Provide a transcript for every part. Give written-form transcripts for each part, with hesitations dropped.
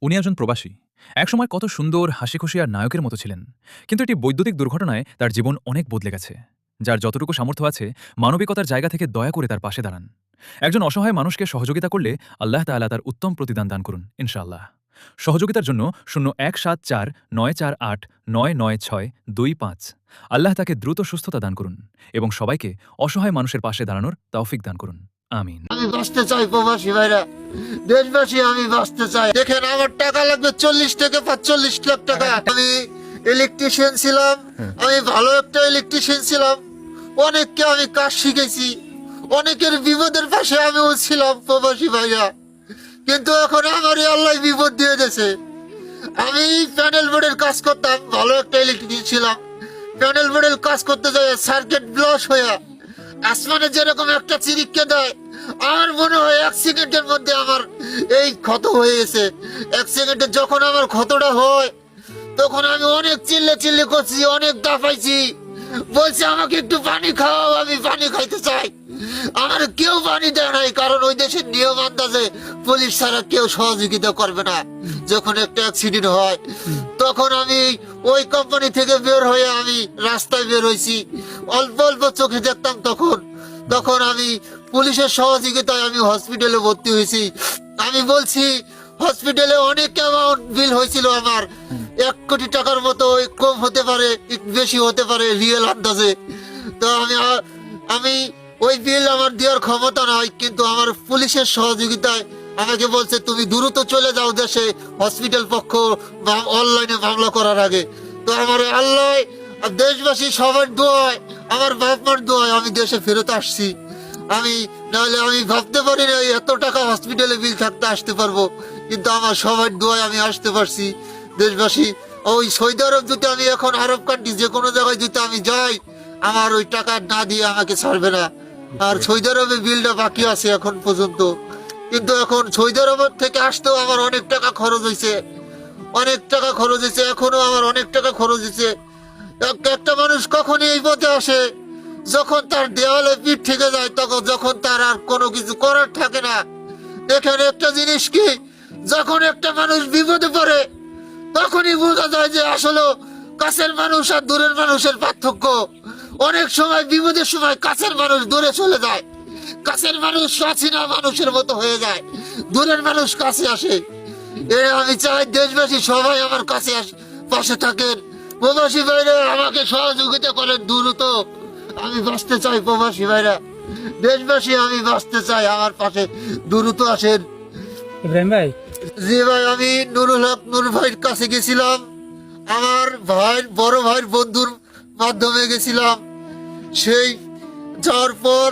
উনি একজন প্রবাসী। একসময় কত সুন্দর হাসিখুশি আর নায়কের মতো ছিলেন। কিন্তু একটি বৈদ্যুতিক দুর্ঘটনায় তার জীবন অনেক বদলে গেছে। যার যতটুকু সামর্থ্য আছে, মানবিকতার জায়গা থেকে দয়া করে তার পাশে দাঁড়ান। একজন অসহায় মানুষকে সহযোগিতা করলে আল্লাহ তাআলা তার উত্তম প্রতিদান দান করুন ইনশাআল্লাহ। সহযোগিতার জন্য 0174 948 99625। আল্লাহ তাকে দ্রুত সুস্থতা দান করুন এবং সবাইকে অসহায় মানুষের পাশে দাঁড়ানোর তৌফিক দান করুন। আমিন। আমি বাঁচতে চাই প্রবাসী ভাইরা, দেশবাসী, আমি বাঁচতে চাই। দেখেন, আমার টাকা লাগবে 40 থেকে 45 লাখ টাকা। আমি ইলেকট্রিশিয়ান ছিলাম, আমি ভালো একটা ইলেকট্রিশিয়ান ছিলাম। অনেককে আমি কাজ শিখেছি, অনেকের বিপদের পাশে আমিও ছিলাম প্রবাসী ভাইরা। কিন্তু এখন আমার আল্লাহ বিপদ দিয়ে দিয়েছে। আমি প্যানেল বোর্ডের কাজ করতাম, ভালো একটা ইলেকট্রিশিয়ান ছিলাম। প্যানেল বোর্ডের কাজ করতে যাই সার্কিট ব্লাস্ট হয়ে আসমানে যেরকম একটা চিরিককে দেয়, আমার মনে হয় 1 সেকেন্ডের মধ্যে আমার এই ক্ষত হয়ে গেছে। 1 সেকেন্ডে যখন আমার ক্ষতটা হয়, তখন আমি অনেক চিল্লে করছি, অনেক দাফাইছি, বলছে আমাকে একটু পানি খাওয়াও, আমি পানি খাইতে চাই। আমার কেউ পানি দেয় নাই, কারণ ওই দেশের নিয়ম আন্দাজে পুলিশ ছাড়া কেউ সহযোগিতা করবে না। যখন একটা অ্যাক্সিডেন্ট হয়, তখন আমি ওই কোম্পানি থেকে বের হয়ে আমি রাস্তায় বের হয়েছি। অল্প অল্প চোখে দেখতাম তখন আমি পুলিশের সহযোগিতায় আমি হসপিটালে ভর্তি হয়েছি। আমি বলছি, হসপিটালে অনেক অ্যামাউন্ট বিল হয়েছিল আমার, 1 কোটি টাকার মতো, কম হতে পারে, বেশি হতে পারে রিয়েল আন্দাজে। তো আমি ওই বিল আমার দেওয়ার ক্ষমতা নাই, কিন্তু আমার পুলিশের সহযোগিতায় আমাকে বলছে তুমি দ্রুত চলে যাও দেশে, হসপিটাল পক্ষ অনলাইনে মামলা করার আগে। তো আমার আল্লাহ, দেশবাসী সবার দোয়ায়, আমার বাপ মার দোয়ায় আমি দেশে ফেরত আসছি। নাহলে আমি ভাবতে পারি না এত টাকা হসপিটালে বিল থাকতে আসতে পারবো, কিন্তু আমার সবার দোয়ায় আমি আসতে পারছি। দেশবাসী, ওই সৌদি আরব যদি আমি এখন আরব কান্ট্রি যে কোনো জায়গায় যদি আমি যাই, আমার ওই টাকা না দিয়ে আমাকে ছাড়বে না। আর সৌদি আরবে বিলটা বাকি আছে এখন পর্যন্ত। কিন্তু এখন সৌদি আরব থেকে আসতেও আমার অনেক টাকা খরচ হয়েছে, এখনো আমার অনেক টাকা খরচ হয়েছে। একটা মানুষ কখনই এই পথে আসে যখন তার দেওয়ালে পিঠ থেকে যায়, যখন তার আর কোনো কিছু করার থাকে না। দেখেন, একটা জিনিস কি, যখন একটা মানুষ বিপদে পড়ে, তখনই বোঝা যায় যে আসলে কাছের মানুষ আর দূরের মানুষের পার্থক্য। অনেক সময় বিপদের সময় কাছের মানুষ দূরে চলে যায়, কাছের মানুষ অচেনা মানুষের মতো হয়ে যায়, দূরের মানুষ কাছে আসে। আমি চাই দেশবাসী সবাই আমার কাছে পাশে থাকেন। প্রবাসী ভাইরা আমাকে সহযোগিতা করেন দ্রুত। আমি বাঁচতে চাই প্রবাসী ভাইরা, দেশবাসী, আমি বাঁচতে চাই, আমার পাশে দ্রুত আসেন। ইব্রাহিম ভাই, জি ভাই, আমি নুরুল হক নূর ভাইয়ের কাছে গেছিলাম, আমার ভাইয়ের বড় ভাইয়ের বন্ধুর মাধ্যমে গেছিলাম। সেই যাওয়ার পর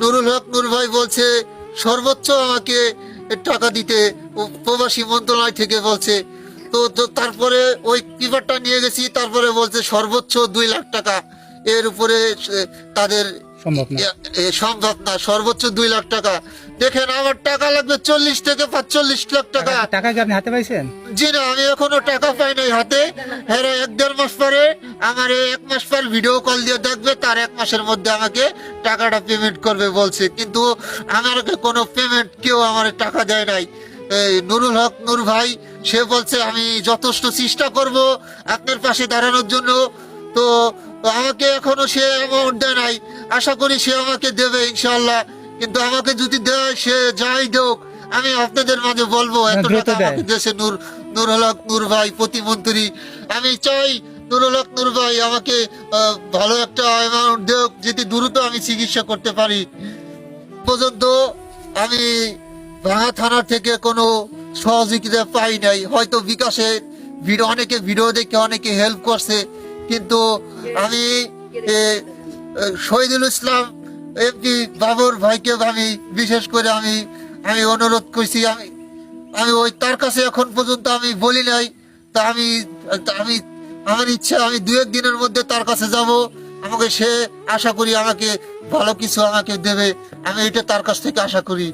নুরুল হক নূর ভাই বলছে সর্বোচ্চ আমাকে টাকা দিতে, প্রবাসী মন্ত্রণালয় থেকে বলছে। তো তারপরে ওই পেপারটা নিয়ে গেছি, তারপরে বলছে সর্বোচ্চ 2 লাখ টাকা, এর উপরে তাদের সম্ভব না, সর্বোচ্চ 2 লাখ টাকা। দেখেন, আমার টাকা লাগবে 40 থেকে 45 লাখ টাকা। টাকা কি আপনি হাতে পাইছেন? জি না, আমি এখনো টাকা পাই নাই হাতে। হ্যাঁ, 1-1.5 মাস পরে আমার 1 মাস পর ভিডিও কল দিয়ে দেখবে, তার 1 মাসের মধ্যে আমাকে টাকাটা পেমেন্ট করবে বলছে, কিন্তু আমাকে কোনো পেমেন্ট কেউ আমার টাকা দেয় নাই। নুরুল হক নূর ভাই, সে বলছে আমি যথেষ্ট চেষ্টা করব আপনার পাশে দাঁড়ানোর জন্য। তো আমাকে এখনো সে অ্যামাউন্ট দেয় নাই, আশা করি সে আমাকে দেবে ইনশাআল্লাহ। কিন্তু আমাকে যদি দেয়, সে যাই দেখ, আমি আপনাদের মাঝে বলবো এত টাকা আমাকে দেশে নুরুল হক নূর ভাই প্রতিমন্ত্রী। আমি চাই নুরুল হক নূর ভাই আমাকে ভালো একটা অ্যামাউন্ট দেখ, যদি দ্রুত আমি চিকিৎসা করতে পারি। পর্যন্ত আমি ভাঙা থানা থেকে কোনো সহযোগিতা পাই নাই। হয়তো বিকাশে অনেকে ভিডিও দেখে অনেকে হেল্প করছে, কিন্তু আমি শহীদুল ইসলাম এমপি বাবর ভাইকে আমি বিশেষ করে আমি অনুরোধ করছি। আমি ওই তার কাছে এখন পর্যন্ত আমি বলি নাই। তা আমি আমার ইচ্ছা, আমি 2-1 দিনের মধ্যে তার কাছে যাব। আমাকে সে আশা করি আমাকে ভালো কিছু আমাকে দেবে, আমি এটা তার কাছ থেকে আশা করি।